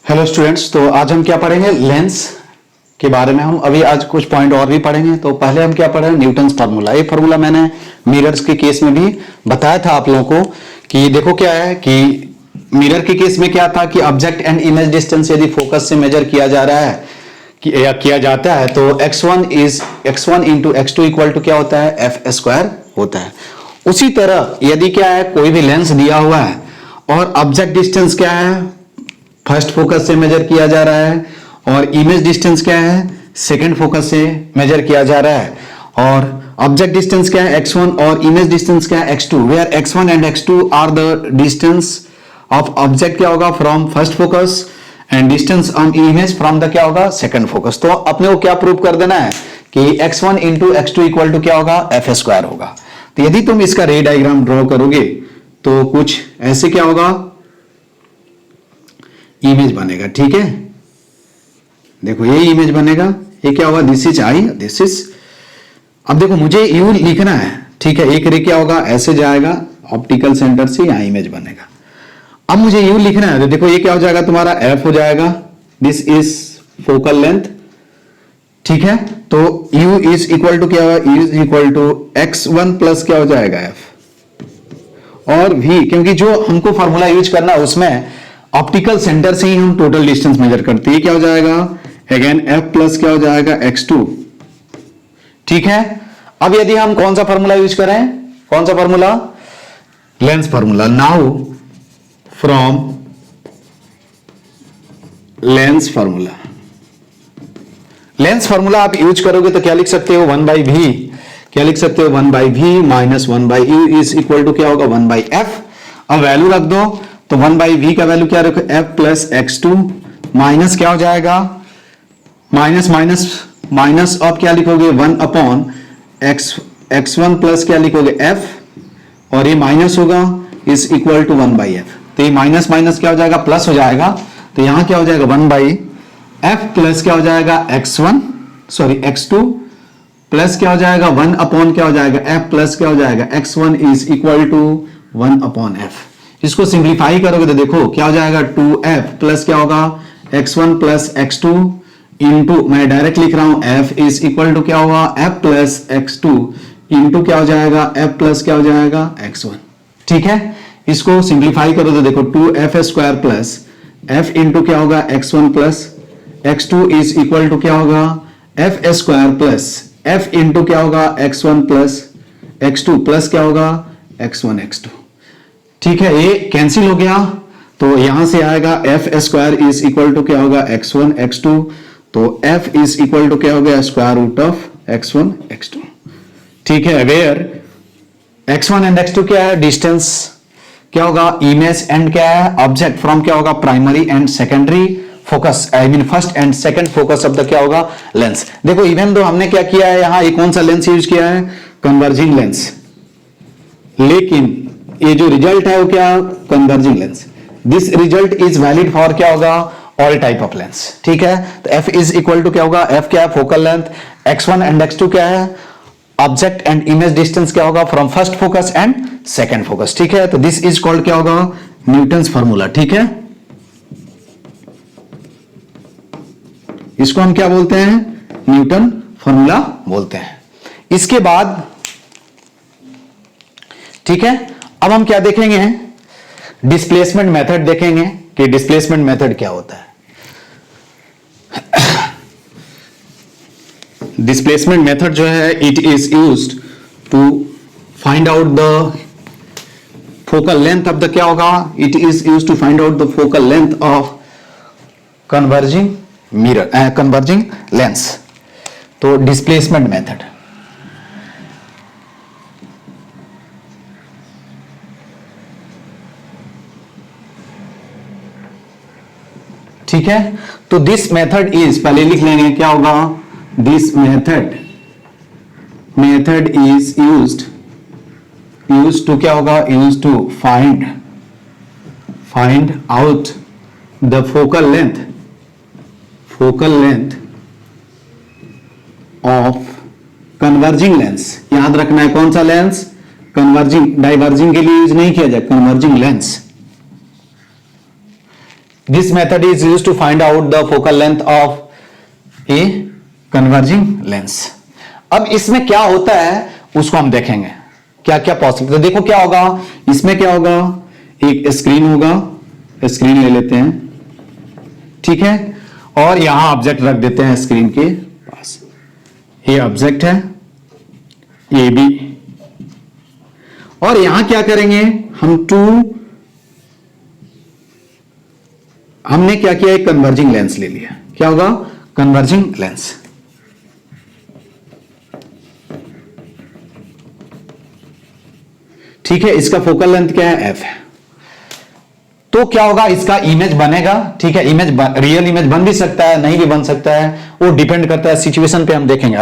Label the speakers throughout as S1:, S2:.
S1: Hello students, तो आज हम क्या पढ़ेंगे? लेंस के बारे में। हम अभी आज कुछ पॉइंट और भी पढ़ेंगे। तो पहले हम क्या पढ़े? Newton's formula. ये फार्मूला मैंने मिरर्स के केस में भी बताया था आप लोगों को कि देखो क्या है कि मिरर के केस में क्या था कि ऑब्जेक्ट एंड इमेज डिस्टेंस यदि फोकस से मेजर किया जा रहा है या किया जाता है तो x1 into x2 equal to क्या होता है? एफ स्क्वायर होता है। उसी तरह यदि क्या है, कोई भी लेंस दिया हुआ है और ऑब्जेक्ट डिस्टेंस क्या है? फर्स्ट फोकस से मेजर किया जा रहा है और इमेज डिस्टेंस क्या है? सेकंड फोकस से मेजर किया जा रहा है। और ऑब्जेक्ट डिस्टेंस क्या है? x1 और इमेज डिस्टेंस क्या है? x2, where x1 and x2 are the distance of object क्या होगा? From first focus and distance on image from the क्या होगा? Second focus. तो अपने को क्या प्रूव कर देना है कि x1 into x2 equal to क्या होगा? एफ स्क्वायर होगा। तो यदि तुम इसका रे डायग्राम ड्रॉ करोगे तो कुछ ऐसे क्या होगा? इमेज बनेगा। ठीक है, देखो ये इमेज बनेगा। ये क्या होगा? This is I, this is. अब देखो मुझे यू लिखना है। ठीक है, एक रे क्या होगा? ऐसे जाएगा ऑप्टिकल सेंटर से, यहां इमेज बनेगा। अब मुझे यू लिखना है तो देखो ये क्या हो जाएगा? तुम्हारा एफ हो जाएगा। This is focal length. ठीक है, तो यू इज इक्वल टू क्या होगा? U is equal to x1 plus क्या हो जाएगा? एफ और v, क्योंकि जो हमको फॉर्मूला यूज करना है उसमें ऑप्टिकल सेंटर से ही हम टोटल डिस्टेंस मेजर करते हैं। क्या हो जाएगा? अगेन f प्लस क्या हो जाएगा? x2। ठीक है, अब यदि हम कौन सा फॉर्मूला यूज करें? कौन सा formula? Lens formula. Now from lens formula, lens formula आप यूज करोगे तो क्या लिख सकते हो? 1/v। क्या लिख सकते हो? 1/v minus 1/u is equal to क्या होगा? 1/f। अब वैल्यू रख दो तो 1/v का वैल्यू क्या रखो? f प्लस x2 माइनस क्या हो जाएगा? माइनस माइनस माइनस, अब क्या लिखोगे? 1 अपॉन x1 प्लस क्या लिखोगे? f और ये माइनस होगा इज इक्वल टू 1/f। तो ये माइनस माइनस क्या हो जाएगा? प्लस हो जाएगा। तो यहां क्या हो जाएगा? 1/f प्लस क्या हो जाएगा? x2 प्लस क्या हो जाएगा? 1 अपॉन क्या हो जाएगा? f प्लस क्या हो जाएगा? x1 is equal to 1 upon f। इसको सिंप्लीफाई करोगे तो देखो क्या हो जाएगा? 2f प्लस क्या होगा? x1 प्लस x2 इंटू, मैं डायरेक्ट लिख रहा हूं, f इज इक्वल टू क्या होगा? f प्लस x2 इंटू क्या हो जाएगा? f प्लस क्या हो जाएगा? x1। ठीक है, इसको सिंप्लीफाई करो तो देखो 2f square plus f into क्या होगा? x1 plus x2 is equal to क्या होगा? f square plus f into क्या होगा? x1 प्लस x2 प्लस क्या होगा? x1 x2। ठीक है, ये कैंसिल हो गया तो यहां से आएगा F square is equal to क्या होगा? x1 x2। तो f इज इक्वल टू क्या हो गया? Square root of x1 x2। ठीक है, वेयर x1 एंड x2 क्या है? डिस्टेंस क्या होगा? इमेज एंड क्या है? ऑब्जेक्ट फ्रॉम क्या होगा? Primary and secondary focus, I mean first and second focus of the क्या होगा? लेंस। देखो इवन दो हमने क्या किया है यहां, ये कौन सा लेंस यूज किया है? कन्वर्जिंग लेंस, लेकिन ये जो रिजल्ट है वो क्या? Converging lens. This result is valid for क्या होगा? All type of lens. ठीक है, तो f इज इक्वल टू क्या होगा? f क्या है? Focal length. x1 and x2 क्या है? ऑब्जेक्ट एंड इमेज डिस्टेंस क्या होगा? From first focus and second focus. ठीक है, तो दिस इज कॉल्ड क्या होगा? Newton's formula. ठीक है, इसको हम क्या बोलते हैं? न्यूटन फार्मूला बोलते हैं। इसके बाद ठीक है, अब हम क्या देखेंगे? डिस्प्लेसमेंट मेथड देखेंगे कि डिस्प्लेसमेंट मेथड क्या होता है। डिस्प्लेसमेंट मेथड जो है it is used to find out the focal length of the क्या होगा? It is used to find out the focal length of converging mirror, converging lens. तो डिस्प्लेसमेंट मेथड, ठीक है। तो दिस मेथड इज, पहले लिख लेंगे क्या होगा? This method is used to क्या होगा? Used to find out the focal length of converging lens. याद रखना है कौन सा लेंस? कन्वर्जिंग, डाइवर्जिंग के लिए यूज नहीं किया जाए, converging lens. This method is use to find out the focal length of a converging lens. अब इसमें क्या होता है उसको हम देखेंगे, क्या क्या पॉसिबल। तो देखो क्या होगा, इसमें क्या होगा, एक स्क्रीन होगा, स्क्रीन ले लेते हैं, ठीक है, और यहां ऑब्जेक्ट रख देते हैं स्क्रीन के पास। ये ऑब्जेक्ट है, ये भी, और यहां क्या करेंगे हम हमने क्या किया, एक कन्वर्जिंग लेंस ले लिया। क्या होगा, कन्वर्जिंग लेंस। ठीक है, इसका फोकल लेंथ क्या है, एफ है। तो क्या होगा, इसका इमेज बनेगा, ठीक है, इमेज रियल इमेज बन भी सकता है, नहीं भी बन सकता है, वो डिपेंड करता है सिचुएशन पे, हम देखेंगे।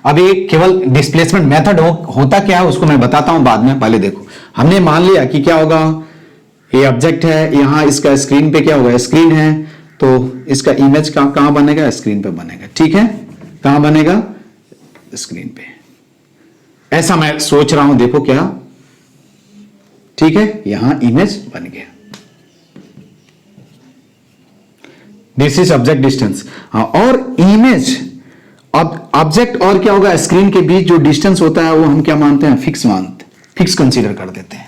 S1: अभी केवल डिस्प्लेसमेंट मेथड होता क्या है उसको मैं बताता हूं बाद में। पहले देखो, हमने मान लिया कि क्या होगा, ये ऑब्जेक्ट है, यहां इसका स्क्रीन पे क्या होगा, स्क्रीन है, तो इसका इमेज कहां बनेगा, स्क्रीन पे बनेगा। ठीक है, कहां बनेगा, स्क्रीन पे। ऐसा मैं सोच रहा हूं, देखो क्या, ठीक है, यहां इमेज बन गया। This is object distance. और इमेज ऑब्जेक्ट और क्या होगा, स्क्रीन के बीच जो डिस्टेंस होता है वो हम क्या मानते हैं, फिक्स कंसीडर कर देते हैं।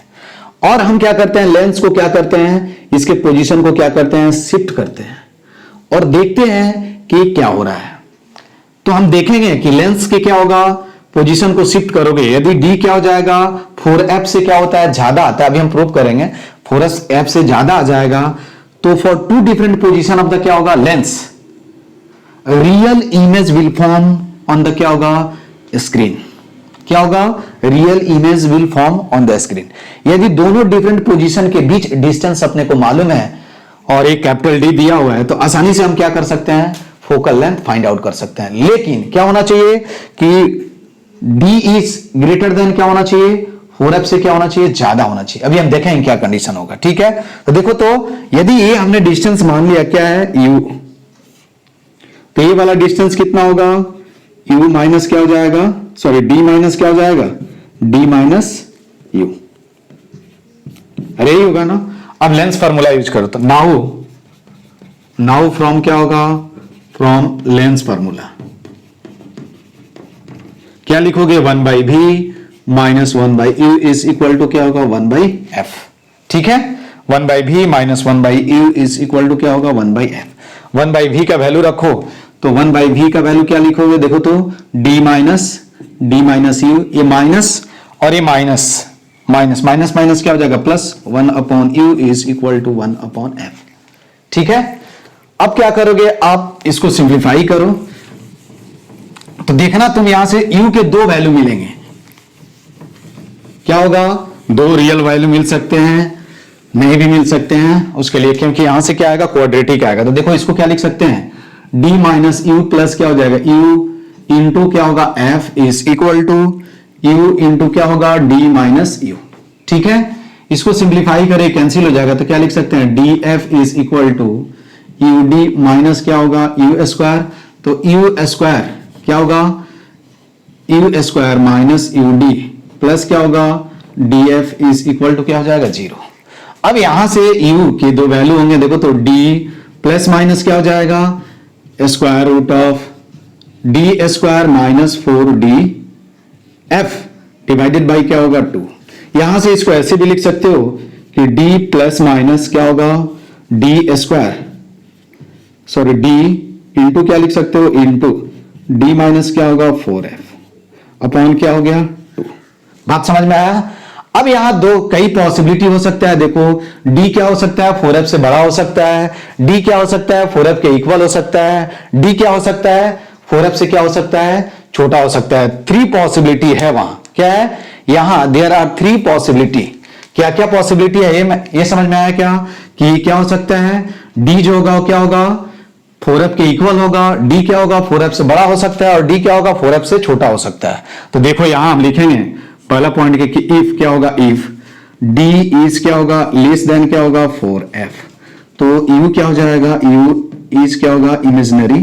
S1: और हम क्या करते हैं, लेंस को क्या करते हैं, इसके पोजीशन को क्या करते हैं, शिफ्ट करते हैं, और देखते हैं कि क्या हो रहा है। तो हम देखेंगे कि लेंस के क्या होगा, पोजीशन को शिफ्ट करोगे, यदि डी क्या हो जाएगा, 4f से क्या होता है, ज्यादा आता है, अभी हम प्रूव करेंगे, 4f से ज्यादा आ जाएगा, तो for two different position of the क्या होगा, lens, real image will form on the क्या होगा, स्क्रीन। क्या होगा, real image will form on the screen. यदि दोनों डिफरेंट पोजीशन के बीच डिस्टेंस अपने को मालूम है और एक कैपिटल डी दिया हुआ है, तो आसानी से हम क्या कर सकते हैं, फोकल लेंथ फाइंड आउट कर सकते हैं। लेकिन क्या होना चाहिए कि डी इज ग्रेटर देन क्या होना चाहिए, 4f से क्या होना चाहिए, ज्यादा होना चाहिए। अभी हम देखेंगे क्या कंडीशन होगा। ठीक है, तो देखो, तो यदि ये हमने डिस्टेंस मान लिया क्या है, u, तो ये वाला डिस्टेंस कितना होगा, u माइनस क्या हो जाएगा, सॉरी d माइनस क्या हो जाएगा, d माइनस u, अरे यही होगा ना। अब लेंस फार्मूला यूज करो, तो नाउ फ्रॉम क्या होगा, फ्रॉम लेंस फार्मूला क्या लिखोगे, 1/v minus 1/u is equal to क्या होगा, 1/f। ठीक है, 1/v minus 1/u is equal to क्या होगा, 1/f। 1/v का वैल्यू रखो, तो 1/v का वैल्यू क्या लिखोगे, देखो तो d माइनस u, ये माइनस और ये माइनस माइनस क्या हो जाएगा, plus 1/u is equal to 1/f। ठीक है, अब क्या करोगे, आप इसको सिंप्लीफाई करो, तो देखना तुम यहां से u के दो वैल्यू मिलेंगे। क्या होगा, दो रियल वैल्यू मिल सकते हैं, नहीं भी मिल सकते हैं, उसके लिए क्योंकि यहां से क्या आएगा, क्वाड्रेटिक आएगा। तो देखो इसको क्या लिख सकते हैं, d माइनस यू प्लस क्या हो जाएगा, u इंटू क्या होगा, f is equal to u into क्या होगा, d माइनस यू। ठीक है, इसको सिंप्लीफाई करें, कैंसिल हो जाएगा, तो क्या लिख सकते हैं, df is equal to ud minus क्या होगा, u स्क्वायर, तो u स्क्वायर क्या होगा, u square minus ud plus क्या होगा, df इज इक्वल टू क्या हो जाएगा, 0। अब यहां से u के दो वैल्यू होंगे, देखो तो d प्लस माइनस क्या हो जाएगा, square root of d square minus 4df divided by क्या होगा, 2। यहां से इसको ऐसे भी लिख सकते हो कि d प्लस माइनस क्या होगा, d square, sorry d into क्या लिख सकते हो, इंटू d माइनस क्या होगा, 4f अपॉन क्या हो गया, 2। बात समझ में आया। अब यहां कई पॉसिबिलिटी हो सकता है, देखो d क्या हो सकता है, 4f से बड़ा हो सकता है, d क्या हो सकता है, 4f के इक्वल हो सकता है, d क्या हो सकता है, 4f से क्या हो सकता है, छोटा हो सकता है। 3 पॉसिबिलिटी है वहां, क्या है, यहां देयर आर 3 पॉसिबिलिटी। क्या क्या पॉसिबिलिटी है, ये समझ में आया क्या, कि क्या हो सकता है, d जो होगा क्या होगा, 4f के इक्वल होगा, d क्या होगा, 4f से बड़ा हो सकता है, और d क्या होगा, 4f से छोटा हो सकता है। तो देखो यहां हम लिखेंगे पहला पॉइंट के कि इफ क्या होगा, इफ d इज क्या होगा, लेस देन क्या होगा, 4f, तो u क्या हो जाएगा, u इज क्या होगा, इमेजिनरी,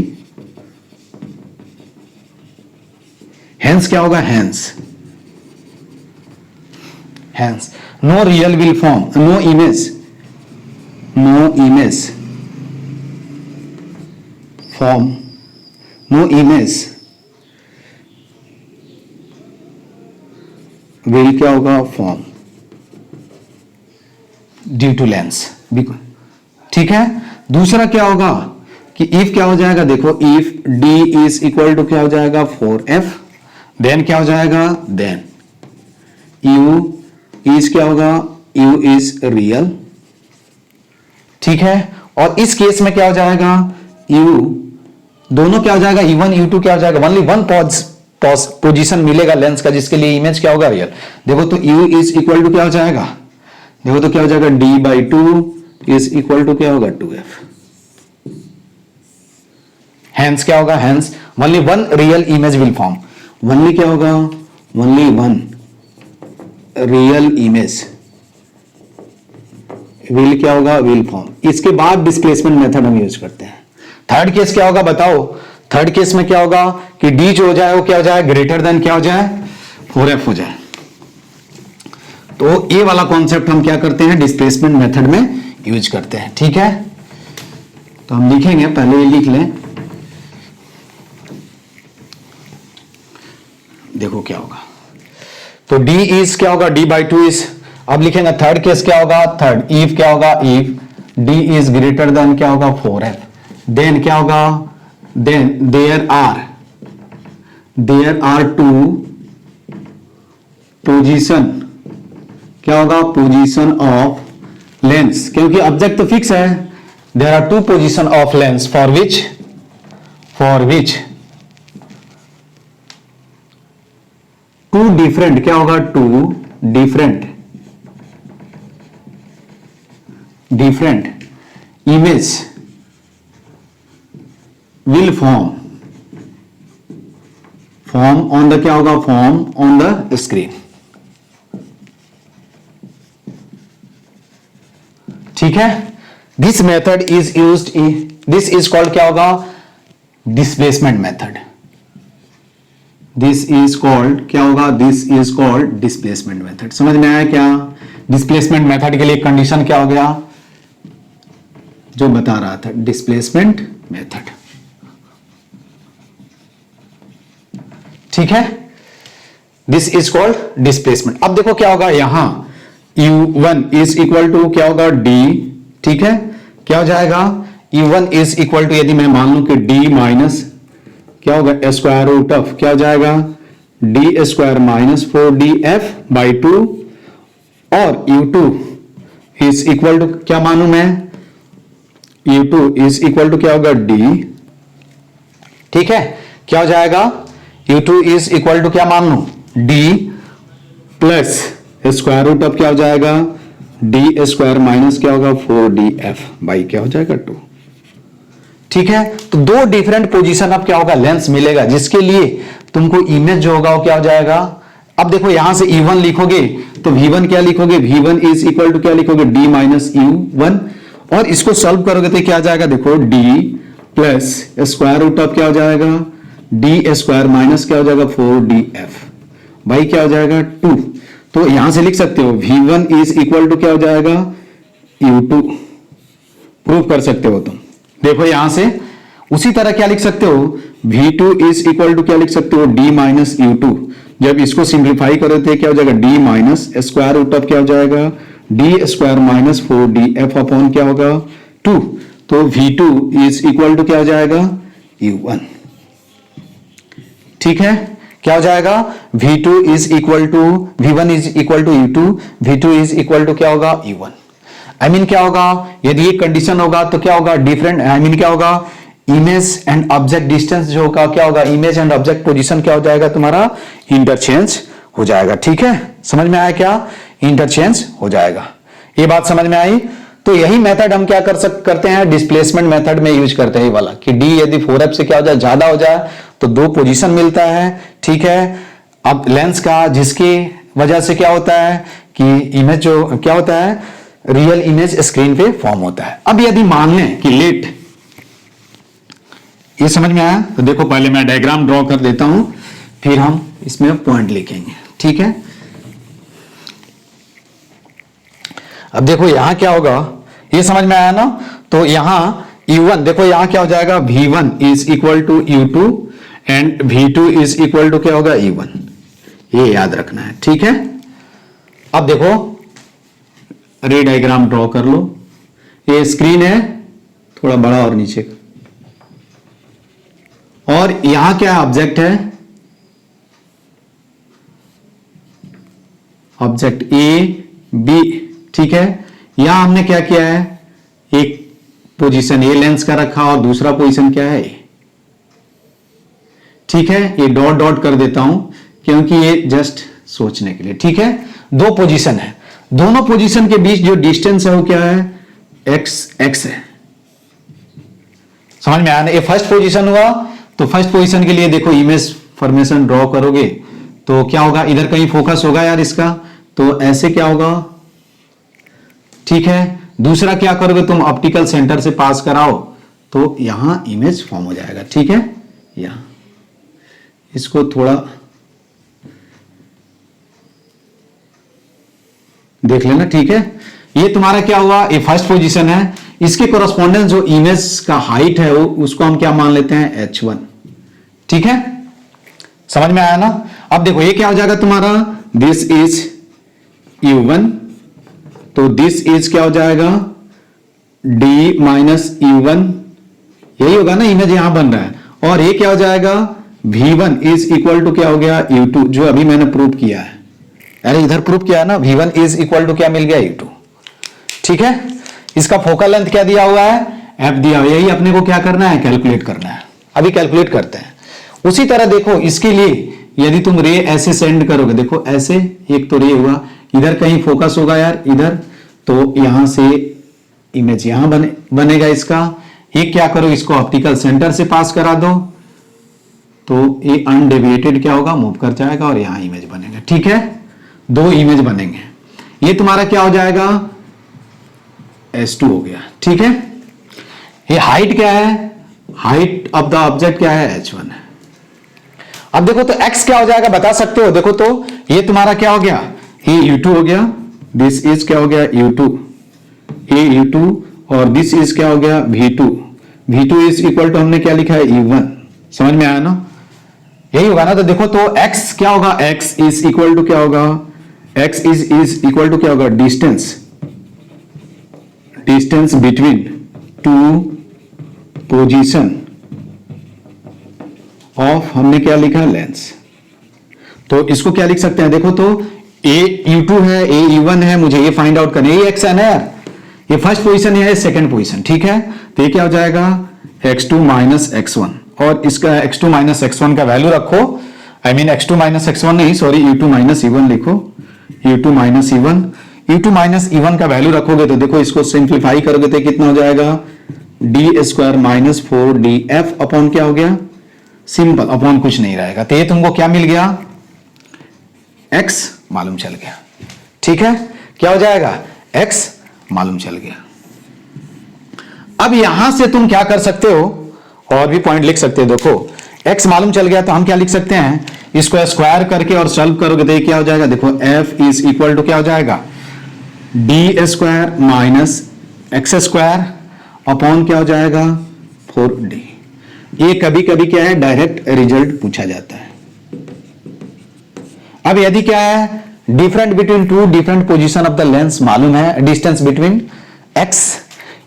S1: हेंस क्या होगा, hence no real will form, no image form, no image will क्या होगा, फॉर्म ड्यू टू लेंस। ठीक है। दूसरा क्या होगा कि इफ क्या हो जाएगा, देखो if d is equal to क्या हो जाएगा 4f, देन क्या हो जाएगा, देन u इज क्या होगा, u इज रियल। ठीक है। और इस केस में क्या हो जाएगा, u दोनों क्या हो जाएगा, u1 u2 क्या हो जाएगा, ओनली वन पोजीशन मिलेगा लेंस का जिसके लिए इमेज क्या होगा, रियल। देखो तो u इज इक्वल टू क्या हो जाएगा, देखो तो क्या हो जाएगा, d/2 इज इक्वल टू क्या होगा, 2f। हेंस क्या होगा, hence only one real image will form, only क्या होगा, only one real image will क्या होगा, विल फॉर्म। इसके बाद डिस्प्लेसमेंट मेथड हम यूज करते हैं। थर्ड केस क्या होगा बताओ, थर्ड केस में क्या होगा कि d जो हो जाए वो क्या हो जाए, ग्रेटर देन क्या हो जाए, 4f हो जाए। तो ये वाला कॉन्सेप्ट हम क्या करते हैं, डिस्प्लेसमेंट मेथड में यूज करते हैं। ठीक है। तो हम लिखेंगे, पहले ये लिख लें, देखो क्या होगा। तो d इज क्या होगा, d/2 इज, अब लिखेंगे थर्ड केस क्या होगा, थर्ड इफ क्या होगा, if d is greater than क्या होगा 4f, देन क्या होगा, then there are two position, क्या होगा, पोजीशन ऑफ लेंस, क्योंकि ऑब्जेक्ट तो फिक्स है, there are two position of lens for which two different क्या होगा, two different image will form on the क्या होगा, फॉर्म ऑन द स्क्रीन। ठीक है। This method is used in, this is called क्या होगा, displacement method. This is called क्या होगा, this is called displacement method. समझ में आया क्या, डिस्प्लेसमेंट मेथड के लिए कंडीशन क्या हो गया, जो बता रहा था, डिस्प्लेसमेंट मेथड। ठीक है। This is called displacement. अब देखो क्या होगा, यहां u1 इज इक्वल टू क्या होगा, d। ठीक है। क्या हो जाएगा, u1 इज इक्वल टू, यदि मैं मान लूं कि d माइनस क्या होगा, स्क्वायर रूट ऑफ क्या हो जाएगा, d स्क्वायर माइनस 4df/2, और u2 इज इक्वल टू क्या मानू मैं, u2 इज इक्वल टू क्या होगा, d। ठीक है। क्या हो जाएगा, u2 इज इक्वल टू क्या मान लू, d plus square root of क्या हो जाएगा, d स्क्वायर माइनस क्या होगा, 4df बाई क्या हो जाएगा, 2। ठीक है। तो दो डिफरेंट पोजीशन अब क्या होगा, लेंस मिलेगा जिसके लिए तुमको इमेज जो होगा वो क्या हो जाएगा। अब देखो यहां से E1 लिखोगे तो V1 क्या लिखोगे, V1 इज इक्वल टू क्या लिखोगे, d माइनस U1, और इसको सॉल्व करोगे तो क्या आ जाएगा, देखो d plus square root of क्या हो जाएगा, d स्क्वायर माइनस क्या हो जाएगा, 4df भाई क्या हो जाएगा, 2। तो यहां से लिख सकते हो V1 इज इक्वल टू क्या हो जाएगा, U2, प्रूव कर सकते हो तुम। देखो यहां से उसी तरह क्या लिख सकते हो, V2 इज इक्वल टू क्या लिख सकते हो, d माइनस U2। जब इसको सिंप्लीफाई करोगे तो क्या हो जाएगा, d minus square root of क्या हो जाएगा, d square minus 4df upon क्या होगा, 2। तो V2 इज इक्वल टू क्या हो जाएगा, U1। ठीक है। क्या हो जाएगा, V2 is equal to, V1 is equal to U2, V2 is equal to क्या होगा, U1। आई मीन क्या होगा, यदि ये कंडीशन होगा तो क्या होगा, डिफरेंट, आई मीन क्या होगा, इमेज एंड ऑब्जेक्ट डिस्टेंस जो होगा क्या होगा, इमेज एंड ऑब्जेक्ट पोजीशन क्या हो जाएगा तुम्हारा, इंटरचेंज हो जाएगा। ठीक है। समझ में आया क्या, इंटरचेंज हो जाएगा। ये बात समझ में आई। तो यही मेथड हम क्या करते हैं, डिस्प्लेसमेंट मेथड में यूज करते हैं ये वाला, कि d यदि 4f से क्या हो जाए, ज्यादा हो जाए तो दो पोजीशन मिलता है। ठीक है। अब लेंस का, जिसकी वजह से क्या होता है कि इमेज जो क्या होता है, रियल इमेज स्क्रीन पे फॉर्म होता है। अब यदि मान लें कि लेट, ये समझ में आया, तो देखो पहले मैं डायग्राम ड्रॉ कर देता हूं, फिर हम इसमें पॉइंट लिखेंगे। ठीक है। अब देखो यहां क्या होगा, ये समझ में आया ना। तो यहां U1 देखो यहां क्या हो जाएगा, V1 is equal to U2 and V2 is equal to क्या होगा, E1। ये याद रखना है, ठीक है। अब देखो रे डायग्राम ड्रॉ कर लो। ये स्क्रीन है, थोड़ा बड़ा और नीचे का, और यहां क्या ऑब्जेक्ट है, ऑब्जेक्ट ए बी, ठीक है। यहां हमने क्या किया है, एक पोजीशन ए लेंस का रखा और दूसरा पोजीशन क्या है, ठीक है। ये डॉट डॉट कर देता हूं क्योंकि ये जस्ट सोचने के लिए, ठीक है। दो पोजीशन है, दोनों पोजीशन के बीच जो डिस्टेंस है वो क्या है, एक्स है। समझ में आया ना। ये फर्स्ट पोजीशन हुआ, तो फर्स्ट पोजीशन के लिए देखो इमेज फॉर्मेशन ड्रॉ करोगे तो क्या होगा, इधर कहीं फोकस होगा यार इसका, तो ऐसे क्या होगा, ठीक है। दूसरा क्या करोगे तुम, ऑप्टिकल सेंटर से पास कराओ तो यहां इमेज फॉर्म हो जाएगा, ठीक है। यहां इसको थोड़ा देख लेना, ठीक है। ये तुम्हारा क्या हुआ, ये फर्स्ट पोजीशन है, इसके कोरस्पॉन्डेंस जो इमेज का हाइट है वो उसको हम क्या मान लेते हैं, H1, ठीक है। समझ में आया ना। अब देखो ये क्या हो जाएगा तुम्हारा, दिस इज U1, तो दिस इज क्या हो जाएगा, D माइनस U1, यही होगा ना, इमेज यहां बन रहा है। और ये क्या हो जाएगा, V1 इज इक्वल टू क्या हो गया, U2, जो अभी मैंने प्रूव किया है, अरे इधर प्रूव किया है ना, V1 इज इक्वल टू क्या मिल गया, U2, ठीक है। इसका फोकल लेंथ क्या दिया हुआ है, F दिया हुआ है, यही अपने को क्या करना है, कैलकुलेट करना है। अभी कैलकुलेट करते हैं। उसी तरह देखो इसके लिए यदि तुम रे ऐसे सेंड करोगे, देखो ऐसे, एक तो रे हुआ, इधर कहीं फोकस होगा यार इधर, तो यहां से इमेज यहां बनेगा इसका। एक क्या करो, इसको ऑप्टिकल सेंटर से पास करा दो तो ये अनडेविएटेड क्या होगा, मूव कर जाएगा और यहां इमेज बनेगा, ठीक है। दो इमेज बनेंगे, ये तुम्हारा क्या हो जाएगा, S2 हो गया, ठीक है। ये हाइट क्या है, हाइट ऑफ द ऑब्जेक्ट क्या है, H1 है। अब देखो तो x क्या हो जाएगा बता सकते हो, देखो तो ये तुम्हारा क्या हो गया, ये U2 हो गया, दिस इज क्या हो गया, U2, ये U2, और दिस इज क्या हो गया, V2, V2 is equal to हमने क्या लिखा है, E1। समझ में आया ना, यही होगा ना। तो देखो तो x क्या होगा, x इज इक्वल टू क्या होगा, x इज इक्वल टू क्या होगा, distance between two position of, हमने क्या लिखा, लेंस। तो इसको क्या लिख सकते हैं, देखो तो ए U2 है, ए E1 है, मुझे ये फाइंड आउट करना है, ये x है ना यार, ये फर्स्ट पोजीशन है, सेकंड पोजीशन, ठीक है। तो ये क्या हो जाएगा, x2 माइनस x1, और इसका x2 माइनस x1 का वैल्यू रखो, I mean x2 minus x1 नहीं, सॉरी, U2 माइनस E1 लिखो, U2 minus E1, U2 minus E1 का वैल्यू रखोगे तो देखो इसको सिंप्लीफाई करोगे तो कितना हो जाएगा, D square minus 4DF upon क्या हो गया, सिंपल, अपॉन कुछ नहीं रहेगा। तो ये तुमको क्या मिल गया, x मालूम चल गया, ठीक है। क्या हो जाएगा, x मालूम चल गया। अब यहां से तुम क्या कर सकते हो, और भी पॉइंट लिख सकते हो। देखो x मालूम चल गया तो हम क्या लिख सकते हैं, इसको स्क्वायर करके और सॉल्व करोगे तो ये क्या हो जाएगा, देखो f इज इक्वल टू क्या हो जाएगा, D square minus x square upon क्या हो जाएगा, 4D। ये कभी कभी क्या है, डायरेक्ट रिजल्ट पूछा जाता है। अब यदि क्या है, different between two different position of the lens मालूम है, डिस्टेंस बिटवीन x,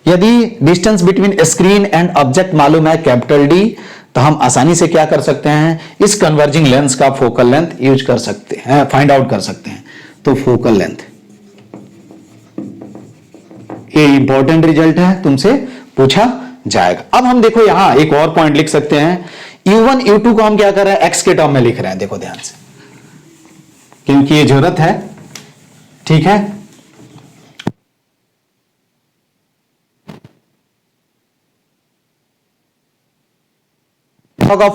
S1: यदि distance between screen and object मालूम है, कैपिटल D, तो हम आसानी से क्या कर सकते हैं, इस कन्वर्जिंग लेंस का फोकल लेंथ यूज कर सकते हैं, फाइंड आउट कर सकते हैं। तो फोकल लेंथ, ये इंपॉर्टेंट रिजल्ट है, तुमसे पूछा जाएगा। अब हम देखो यहां एक और पॉइंट लिख सकते हैं, U1 U2 को हम क्या कर रहे हैं, x के टर्म में लिख रहे हैं, देखो ध्यान से, क्योंकि ये जरूरत है, ठीक है। होगा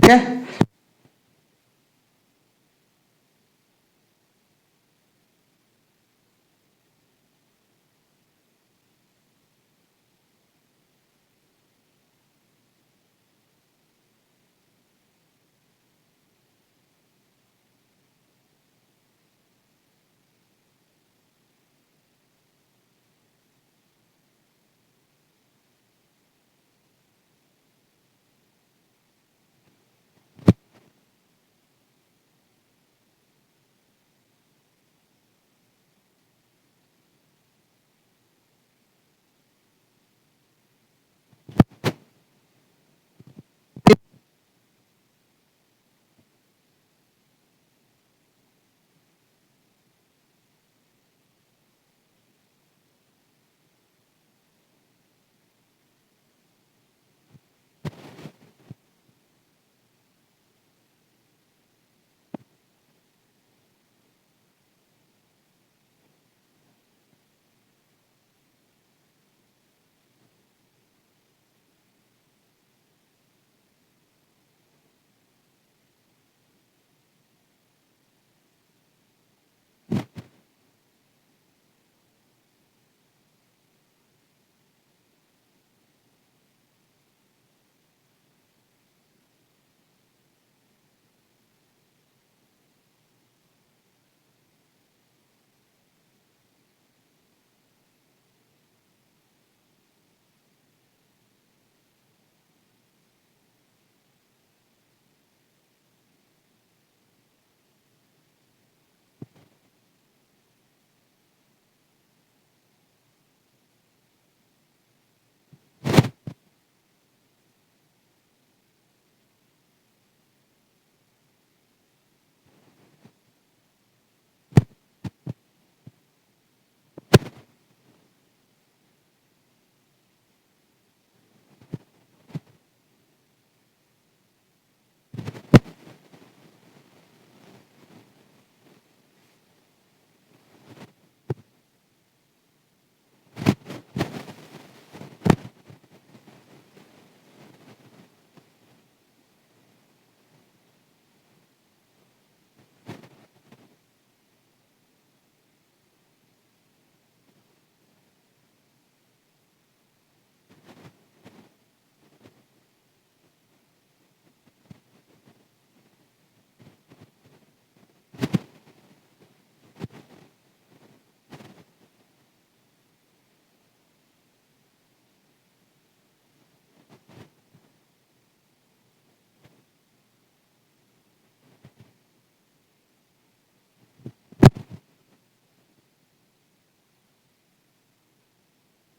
S1: ठीक है।